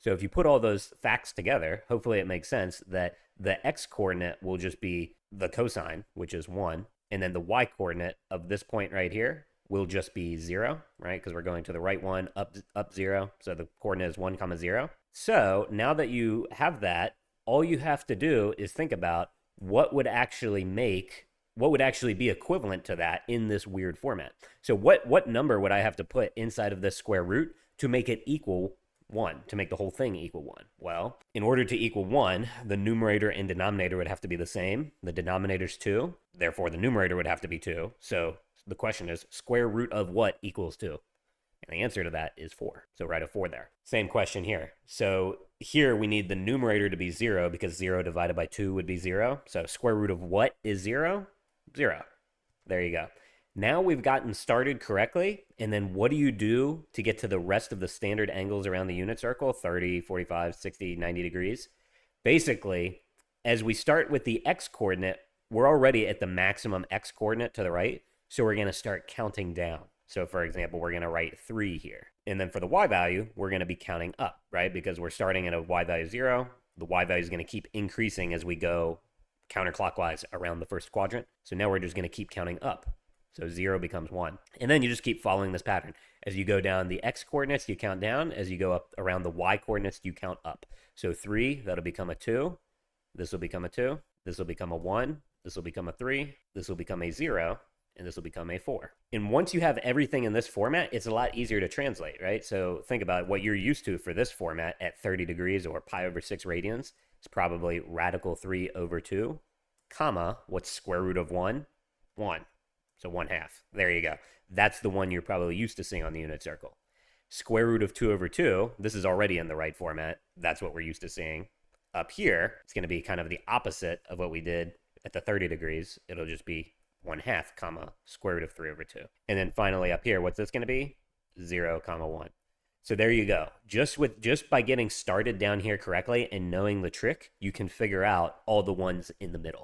So if you put all those facts together, hopefully it makes sense that the x coordinate will just be the cosine, which is 1, and then the y coordinate of this point right here will just be 0, right? Because we're going to the right one, up 0. So the coordinate is 1 comma 0. So now that you have that, all you have to do is think about what would actually be equivalent to that in this weird format. So what number would I have to put inside of this square root to make it equal 1, to make the whole thing equal 1? Well, in order to equal 1, the numerator and denominator would have to be the same. The denominator's 2, therefore the numerator would have to be 2. So the question is, square root of what equals 2? And the answer to that is 4. So write a 4 there. Same question here. So here we need the numerator to be 0 because 0 divided by 2 would be 0. So square root of what is 0? 0. There you go. Now we've gotten started correctly. And then what do you do to get to the rest of the standard angles around the unit circle? 30, 45, 60, 90 degrees. Basically, as we start with the x coordinate, we're already at the maximum x coordinate to the right. So we're going to start counting down. So for example, we're going to write 3 here. And then for the y value, we're going to be counting up, right? Because we're starting at a y value 0. The y value is going to keep increasing as we go counterclockwise around the first quadrant. So now we're just going to keep counting up. So 0 becomes 1. And then you just keep following this pattern. As you go down the x coordinates, you count down. As you go up around the y coordinates, you count up. So 3, that'll become a 2. This will become a 2. This will become a 1. This will become a 3. This will become a 0. And this will become a 4. And once you have everything in this format, it's a lot easier to translate, right? So think about what you're used to for this format at 30 degrees or pi over 6 radians. It's probably radical 3 over 2, comma, what's square root of 1? 1. So 1/2. There you go. That's the one you're probably used to seeing on the unit circle. Square root of 2 over 2, this is already in the right format. That's what we're used to seeing. Up here, it's going to be kind of the opposite of what we did at the 30 degrees. It'll just be 1/2, comma, square root of 3 over 2. And then finally up here, what's this going to be? 0, comma 1. So there you go. Just by getting started down here correctly and knowing the trick, you can figure out all the ones in the middle.